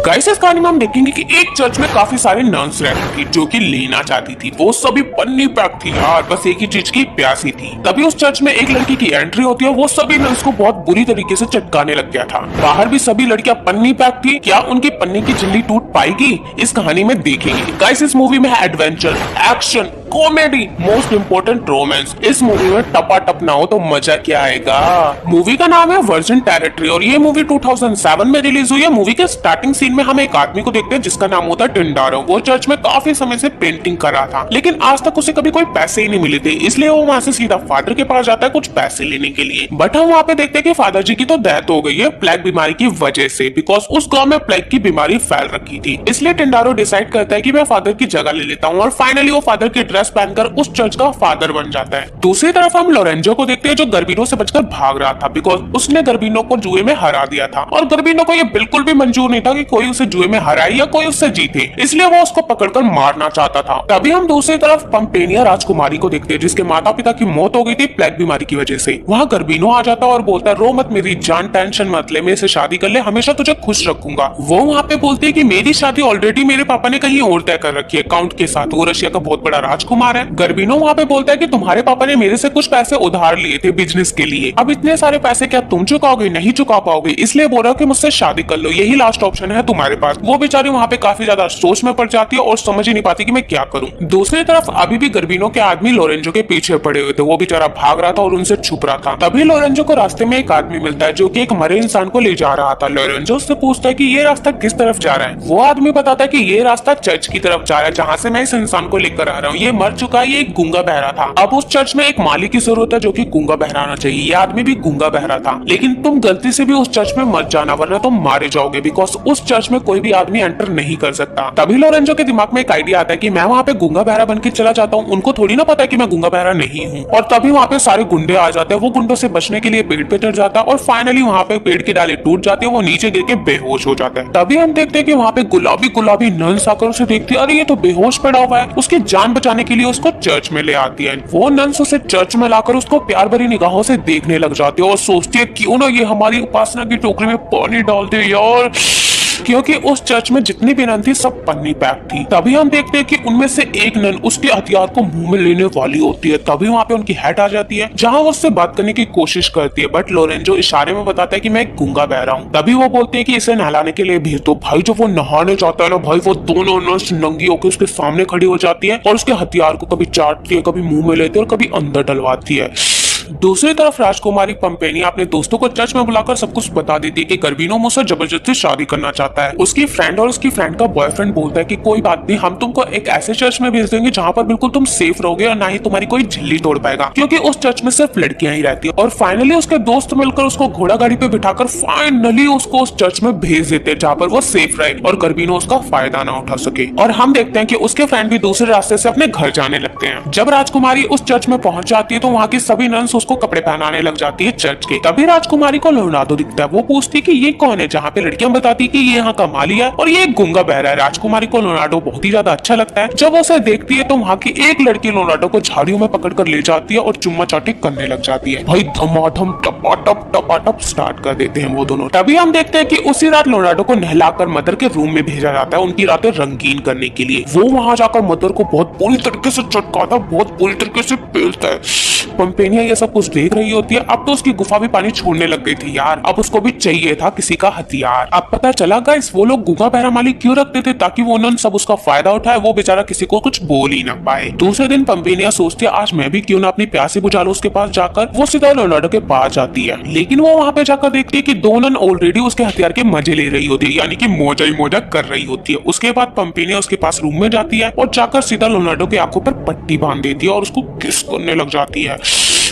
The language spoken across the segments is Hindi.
गाइस इस कहानी में हम देखेंगे कि एक चर्च में काफी सारे नर्स रहती थी जो कि लेना चाहती थी। वो सभी पन्नी पैक थी यार, बस एक ही चीज की प्यासी थी। तभी उस चर्च में एक लड़की की एंट्री होती है। वो सभी नर्स को बहुत बुरी तरीके से चटकाने लग गया था। बाहर भी सभी लड़कियां पन्नी पैक थी। क्या उनकी पन्नी की झिल्ली टूट पाएगी, इस कहानी में देखेंगे। गाइस इस मूवी में है adventure, action, comedy, most important romance. इस मूवी में टपा टप ना हो तो मजा क्या आएगा। मूवी का नाम है वर्जिन टेरिटरी और ये मूवी 2007 में रिलीज हुई है। मूवी के स्टार्टिंग सीन में हम एक आदमी को देखते हैं जिसका नाम होता है टिंडारो। वो चर्च में काफी समय से पेंटिंग कर रहा था, लेकिन आज तक उसे कभी कोई पैसे ही नहीं मिले थे, इसलिए वो वहां से सीधा फादर के पास जाता है कुछ पैसे लेने के लिए। बट हम वहाँ पे देखते हैं कि फादर जी की तो डेथ हो गई है प्लेग बीमारी की वजह से, बिकॉज उस गांव में प्लेग की बीमारी फैल रखी थी। इसलिए टिंडारो डिसाइड करता है कि मैं फादर की जगह ले लेता हूँ और फाइनली वो फादर की ड्रेस पहनकर उस चर्च का फादर बन जाता है। दूसरी तरफ हम लोरेंजो को देखते हैं जो गर्बिनो से बचकर भाग रहा था, बिकॉज उसने गर्बिनो को जुए में हरा दिया था और गर्बिनो को ये बिल्कुल भी मंजूर नहीं था कि कोई उसे जुए में हराए या कोई उससे जीते, इसलिए वो उसको पकड़कर मारना चाहता था। तभी हम दूसरी तरफ पंपेनिया राजकुमारी को देखते हैं जिसके माता पिता की मौत हो गई थी प्लेग बीमारी की वजह से। वहाँ गर्बिनो आ जाता है और बोलता है रो मत मेरी जान, टेंशन मत ले, मेरे से शादी कर ले, हमेशा तुझे खुश रखूंगा। वो वहाँ पे बोलती है कि मेरी शादी ऑलरेडी मेरे पापा ने कहीं और तय कर रखी है, काउंट के साथ। वो रशिया का बहुत बड़ा राजकुमार है। गर्बिनो वहाँ पे बोलता है कि तुम्हारे पापा ने मेरे से कुछ पैसे उधार लिए थे बिजनेस के लिए, अब इतने सारे पैसे क्या तुम चुकाओगे, नहीं चुका पाओगे, इसलिए बोल रहा हूँ कि मुझसे शादी कर लो, यही लास्ट ऑप्शन है तुम्हारे पास। वो बेचारी वहाँ पे काफी ज्यादा सोच में पड़ जाती है और समझ ही नहीं पाती कि मैं क्या करूँ। दूसरी तरफ अभी भी गर्बिनो के आदमी लोरेंजो के पीछे पड़े हुए थे। वो बेचारा भाग रहा था और उनसे छुप रहा था। तभी लोरेंजो को रास्ते में एक आदमी मिलता है जो कि एक मरे इंसान को ले जा रहा था। लोरेंजो उससे पूछता है कि ये रास्ता किस तरफ जा रहा है। वो आदमी बताता है कि ये रास्ता चर्च की तरफ जा रहा है जहाँ से मैं इस इंसान को लेकर आ रहा हूँ। ये मर चुका है, ये एक गूंगा बहरा था। अब उस चर्च में एक माली की जरूरत है जो कि गूंगा बहराना चाहिए। ये आदमी भी गूंगा बहरा था, लेकिन तुम गलती से भी उस चर्च में मत जाना वरना तुम मारे जाओगे, बिकॉज उस चर्च में कोई भी आदमी एंटर नहीं कर सकता। तभी लोरेंजो के दिमाग में एक आइडिया आता है कि मैं वहाँ पे गूंगा बहरा बन के चला जाता हूँ, उनको थोड़ी ना पता है कि मैं गूंगा बहरा नहीं हूँ। और तभी वहाँ पे सारे गुंडे आ जाते हैं। वो गुंडों से बचने के लिए पेड़ पे चढ़ जाता है और फाइनली वहाँ पे पेड़ की डाली टूट जाती है, वो नीचे गिर के बेहोश हो जाता है। तभी हम देखते हैं कि वहाँ पे गुलाबी गुलाबी नन्स आकर उसे देखती है, अरे ये तो बेहोश पड़ा हुआ है। उसकी जान बचाने के लिए उसको चर्च में ले आती है। वो नन्स उसे चर्च में लाकर उसको प्यार भरी निगाहों से देखने लग जाती है और सोचती है क्यों ना ये हमारी उपासना की टोकरी में पानी डाल दे यार, क्योंकि उस चर्च में जितनी भी नन थी सब पन्नी पैक थी। तभी हम देखते हैं कि उनमें से एक नन उसके हथियार को मुंह में लेने वाली होती है। तभी वहाँ पे उनकी हेड आ जाती है जहाँ वो उससे बात करने की कोशिश करती है, बट लोरेंजो इशारे में बताता है कि मैं एक गूंगा बह रहा हूँ। तभी वो बोलते हैं कि इसे नहलाने के लिए भेज दो। भाई जब वो नहाने जाता है ना भाई, वो दोनों नर्स नंगी होकर उसके सामने खड़ी हो जाती है और उसके हथियार को कभी चाटती है, कभी मुंह में लेती है और कभी अंदर डलवाती है। दूसरी तरफ राजकुमारी पंपेनिया अपने दोस्तों को चर्च में बुलाकर सब कुछ बता देती है कि गर्बिनो मुझसे जबरदस्ती शादी करना चाहता है। उसकी फ्रेंड और उसकी फ्रेंड का बॉयफ्रेंड बोलता है कि कोई बात नहीं, हम तुमको एक ऐसे चर्च में भेज देंगे जहाँ पर बिल्कुल तुम सेफ रहोगे और ना ही तुम्हारी कोई झिल्ली तोड़ पाएगा, क्योंकि उस चर्च में सिर्फ लड़कियां ही रहती है। और फाइनली उसके दोस्त मिलकर उसको घोड़ा गाड़ी पे बिठाकर फाइनली उसको उस चर्च में भेज देते हैं जहाँ पर वो सेफ रहे और गर्बिनो उसका फायदा ना उठा सके। और हम देखते हैं कि उसके फ्रेंड भी दूसरे रास्ते से अपने घर जाने लगते हैं। जब राजकुमारी उस चर्च में पहुंच जाती है तो वहाँ की सभी नन्स उसको कपड़े पहनाने लग जाती है चर्च के। तभी राजकुमारी को लियोनार्डो दिखता है। वो पूछती है कि ये कौन है, जहाँ पे लड़कियां बताती कि ये यहाँ का माली है और ये गूंगा बहरा है। राजकुमारी को लियोनार्डो बहुत ही ज्यादा अच्छा लगता है। जब उसे देखती है तो वहाँ की एक लड़की लियोनार्डो को झाड़ियों में पकड़कर ले जाती है और चुम्मा चाटी करने लग जाती है। भाई धमाधम टपाटप स्टार्ट कर देते हैं वो दोनों। तभी हम देखते हैं कि उसी रात लियोनार्डो को नहलाकर मदर के रूम में भेजा जाता है उनकी रातें रंगीन करने के लिए। वो वहां जाकर मदर को बहुत बुरी तरीके से चटकाता, बहुत बुरी तरीके से पेलता है। पंपेनिया ये सब कुछ देख रही होती है। अब तो उसकी गुफा भी पानी छोड़ने लग गई थी यार, अब उसको भी चाहिए था किसी का हथियार। अब पता चला गाइस वो लोग गूंगा बहरा माली क्यों रखते थे, ताकि वो नन सब उसका फायदा उठाए, वो बेचारा किसी को कुछ बोल ही ना पाए। दूसरे दिन पंपेनिया सोचती है आज मैं भी क्यों ना अपनी प्यासी बुझा लूं उसके पास जाकर। वो सीधा लियोनार्डो के पास जाती है, लेकिन वो वहां पे जाकर देखती है कि दो नन ऑलरेडी उसके हथियार के मजे ले रही होती है, यानी कि मौजा ही मौजा कर रही होती है। उसके बाद पंपेनिया उसके पास रूम में जाती है और जाकर सीधा लियोनार्डो की आंखों पर पट्टी बांध देती है और उसको किस करने लग जाती है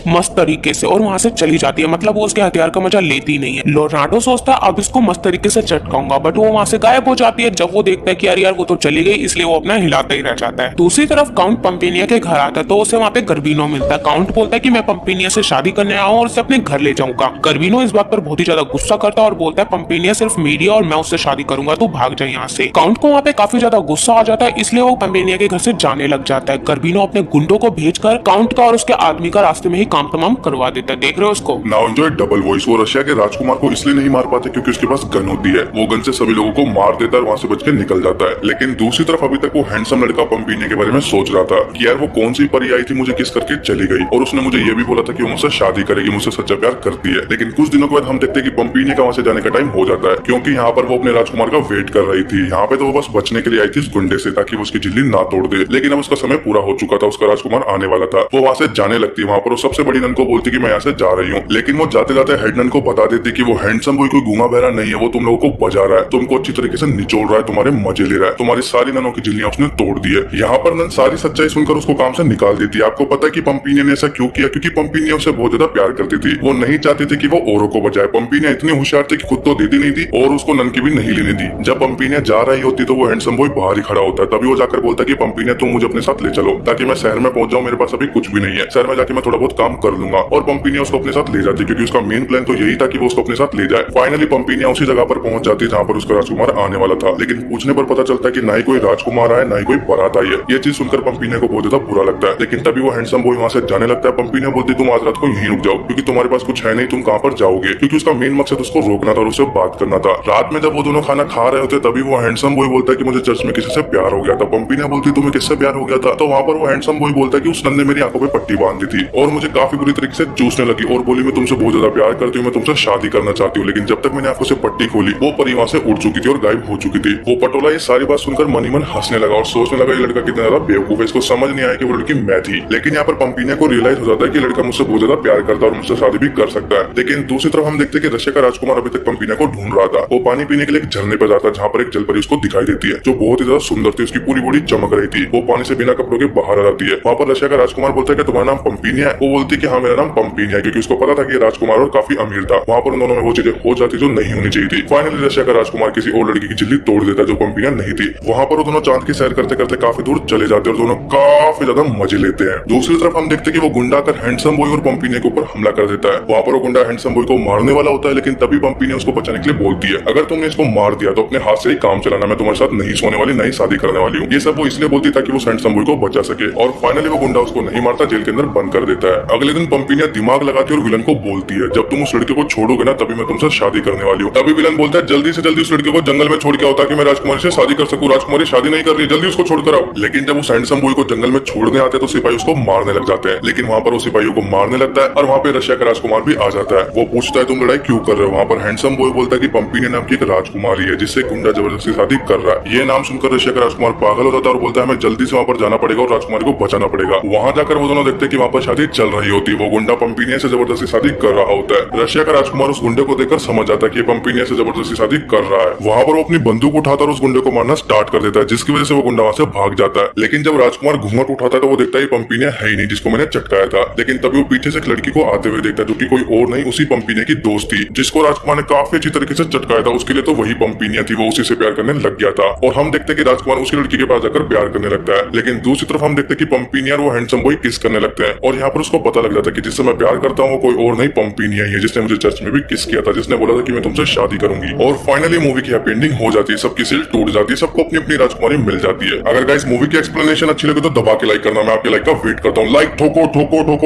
मस्त तरीके से और वहां से चली जाती है। मतलब वो उसके हथियार का मजा लेती नहीं है। लियोनार्डो सोचता है अब इसको मस्त तरीके से चटकाऊंगा, बट वो वहां से गायब हो जाती है। जब वो देखता है कि यार वो तो चली गई, इसलिए वो अपना हिलाता ही रह जाता है। दूसरी तरफ काउंट पंपेनिया के घर आता है तो उसे वहां पे गर्बिनो मिलता है। काउंट बोलता है कि मैं पंपेनिया से शादी करने आया हूँ और उसे अपने घर ले जाऊंगा। गर्बिनो इस बात पर बहुत ही ज्यादा गुस्सा करता है और बोलता है पंपेनिया सिर्फ मेरी है और मैं उससे शादी करूंगा, तू भाग जाए यहाँ से। काउंट को वहाँ पे काफी ज्यादा गुस्सा आ जाता है, इसलिए वो पंपेनिया के घर से जाने लग जाता है। गर्बिनो अपने गुंडों को भेजकर काउंट का और उसके आदमी का रास्ते में ही काम तमाम करवा देता है। देख रहे हो उसको? Now enjoy double voice. वो रशिया के राजकुमार को इसलिए नहीं मार पाते क्योंकि उसके पास गन होती है। वो गन से सभी लोगों को मार देता है और वहाँ से बच के निकल जाता है। लेकिन दूसरी तरफ अभी तक वो हैंडसम लड़का पंपीने के बारे में सोच रहा था कि यार वो कौन सी परी आई थी मुझे किस करके चली गई, और उसने मुझे ये भी बोला था कि वो मुझसे शादी करेगी, मुझसे सच्चा प्यार करती है। लेकिन कुछ दिनों के बाद हम देखते हैं कि पंपीने का वहाँ से जाने का टाइम हो जाता है, क्योंकि यहाँ पर वो अपने राजकुमार का वेट कर रही थी। यहाँ पे तो वो बस बचने के लिए आई थी इस गुंडे से, ताकि वो उसकी झिल्ली ना तोड़ दे। लेकिन अब उसका समय पूरा हो चुका था, उसका राजकुमार आने वाला था। वो वहाँ से जाने लगती है। वहाँ पर वो सबसे बड़ी नन को बोलती कि मैं यहाँ से जा रही हूँ, लेकिन वो जाते जाते हेड नन को बता देती कि वो हैंडसम बॉय कोई गूंगा बहरा नहीं है, वो तुम लोगों को बजा रहा है, तुमको अच्छी तरीके से निचोड़ रहा है, तुम्हारे मजे ले रहा है, तुम्हारी सारी ननों की झिल्लियां उसने तोड़ दी है। यहाँ पर नन सारी सच्चाई सुनकर उसको काम से निकाल देती है। आपको पता है कि पंपीने ने ऐसा क्यों किया? क्योंकि पंपीने उसे बहुत ज्यादा प्यार करती थी। वो नहीं चाहती थी कि वो औरों को बचाए। पंपीने इतनी होशियार थी कि खुद तो देती नहीं थी और उसको नन की भी नहीं लेने दी। जब पंपीने जा रही होती तो वो हैंडसम बॉय बाहर ही खड़ा होता है। तभी वो जाकर बोलता है कि पंपीने तुम मुझे अपने साथ ले चलो ताकि मैं शहर में पहुंच जाऊं, मेरे पास अभी कुछ भी नहीं है, शहर में जाके मैं थोड़ा बहुत काम कर लूंगा। और पंपीने उसको अपने साथ ले जाती क्योंकि उसका मेन प्लान तो यही था कि वो उसको अपने साथ ले जाए। फाइनली पंपीने उसी जगह पर पहुंच जाती है जहाँ पर उसका राजकुमार आने वाला था। लेकिन पूछने पर पता चलता है कि ना ही कोई राजकुमार आया, ना ही कोई बारात आई है। ये चीज सुनकर पंपीने को बहुत ज्यादा बुरा लगता है। लेकिन तभी वो हैंडसम बॉय वहाँ से जाने लगता है। पंपीने बोलती तुम आज रात को यहीं रुक जाओ क्योंकि तुम्हारे पास कुछ है नहीं, तुम कहाँ पर जाओगे? क्योंकि उसका मेन मकसद उसको रोकना था और उससे बात करना था। रात में जब वो दोनों खाना खा रहे होते तभी वो हैंडसम बॉय बोलता है कि मुझे चर्च में किसी से प्यार हो गया था। पंपीने बोलती तुम्हें किससे प्यार हो गया था? तो वहाँ पर वो हैंडसम बॉय बोलता है कि उस नन ने मेरी आंखों पे पट्टी बांध दी थी और मुझे काफी बुरी तरीके से चूसने लगी और बोली मैं तुमसे बहुत ज्यादा प्यार करती हूँ, मैं तुमसे शादी करना चाहती हूँ। लेकिन जब तक मैंने आंखों से पट्टी खोली वो परी वहाँ से उड़ चुकी थी और गायब हो चुकी थी। वो पटोला ये सारी बात सुनकर मन ही मन हंसने लगा और सोचने लगा ये लड़का कितना ज्यादा बेवकूफ है, इसको समझ नहीं आया कि वो लड़की मैं थी। लेकिन यहाँ पर पंपीने को रियलाइज हो जाता है कि लड़का मुझसे बहुत ज्यादा प्यार करता है और मुझसे शादी भी कर सकता है। लेकिन दूसरी तरफ हम देखते हैं कि रशिया का राजकुमार अभी तक पंपीने को ढूंढ रहा था। वो पानी पीने के लिए एक झरने पर जाता है जहाँ पर एक जलपरी उसको दिखाई देती है जो बहुत ही ज्यादा सुंदर थी। उसकी पूरी बॉडी चमक रही थी। वो पानी से बिना कपड़ों के बाहर आ जाती है। वहाँ पर रशिया का राजकुमार बोलता है कि तुम्हारा नाम पंपीने है? वो बोलती है कि हाँ मेरा नाम पंपीने है, क्योंकि उसको पता था कि ये राजकुमार और काफी अमीर था। वहाँ पर उन दोनों में वो चीजें हो जाती जो नहीं होनी चाहिए थी। फाइनली रशिया का राजकुमार किसी और लड़की की झिल्ली तोड़ देता है जो पंपीने नहीं थी। वहाँ पर वो दोनों चांद की सैर करते करते काफी दूर चले जाते हैं और दोनों काफी ज्यादा मजे लेते हैं। दूसरी तरफ हम देखते हैं कि वो गुंडा कर हैंडसम बॉय और पंपीने के ऊपर हमला कर देता है। वहाँ पर वो गुंडा हैंडसम बॉय को मारने वाला होता है, लेकिन तभी पंपीने उसको बचाने के लिए बोलती है अगर तुमने इसको मार दिया तो अपने हाथ से ही काम चलाना, मैं तुम्हारे साथ नहीं सोने वाली, नहीं शादी करने वाली हूँ। ये सब वो इसलिए बोलती ताकि वो हैंडसम बॉय को बचा सके। और फाइनली वो गुंडा उसको नहीं मारता, जेल के अंदर बंद कर देता है। अगले दिन पंपीने दिमाग लगाती है और विलन को बोलती है जब तुम उस लड़के को छोड़ोगे ना तभी मैं तुमसे शादी करने वाली हूँ। तभी विलन बोलता है जल्दी से जल्दी उस लड़के को जंगल में छोड़ के आओ ताकि मैं राजकुमारी से शादी कर सकूं। राजकुमारी शादी नहीं कर रही, जल्दी उसको छोड़कर आओ। लेकिन जब उस हैंडसम बॉय को जंगल में छोड़ने आते हैं तो सिपाही उसको मारने लग जाते हैं। लेकिन वहाँ पर वो सिपाहियों को मारने लगता है और वहाँ पे रशिया का राजकुमार भी आ जाता है। वो पूछता है तुम लड़ाई क्यों कर रहे हो? वहाँ पर हैंडसम बॉय बोलता है कि पंपीने नाम की एक राजकुमारी है जिससे गुंडा जबरदस्ती शादी कर रहा है। ये नाम सुनकर रशिया का राजकुमार पागल हो जाता है और बोलता है हमें जल्दी से वहाँ पर जाना पड़ेगा और राजकुमारी को बचाना पड़ेगा। वहाँ जाकर वो दोनों देखते हैं कि वहाँ पर शादी चल रही होती है। वो गुंडा पंपीने से जबरदस्ती शादी कर रहा होता है। रशिया का राजकुमार उस गुंडे को देखकर समझ जाता है कि पंपीने से जबरदस्ती शादी कर रहा है। वहाँ पर वो अपनी बंदूक उठाता और उस गुंडे को मारना स्टार्ट कर देता है, जिसकी वजह से वो गुंडा वहाँ से भाग जाता है। लेकिन जब राजकुमार घूंघट उठाता है तो वो देखता है पंपीने है ही नहीं जिसको मैंने चटकाया था। लेकिन तभी वो पीछे से एक लड़की को आते हुए देखता है जो कि कोई और नहीं उसी पंपीने की दोस्त थी जिसको राजकुमार ने काफी अच्छी तरीके से चटकाया था। उसके लिए तो वही पंपीने थी, वो उसी से प्यार करने लग गया था। और हम देखते हैं कि राजकुमार उसी लड़की के पास जाकर प्यार करने लगता है। लेकिन दूसरी तरफ हम देखते हैं कि पंपीने और वो हैंडसम बॉय किस करने लगते हैं और यहाँ पर उसको पता लग जाता है कि जिससे मैं प्यार करता हूँ वो कोई और नहीं पंपीने ही है जिसने मुझे चर्च में भी किस किया था, जिसने बोला था कि मैं तुमसे शादी करूंगी। और फाइनली मूवी की हैप्पी एंडिंग हो जाती है, सबकी सील टूट जाती है, सबको अपनी अपनी राजकुमारी मिल जाती है। अगर गाइस मूवी की एक्सप्लेनेशन अच्छी लगे तो दबा के लाइक करना, मैं आपके लाइक का वेट करता हूँ। लाइक ठोको ठोको ठोको।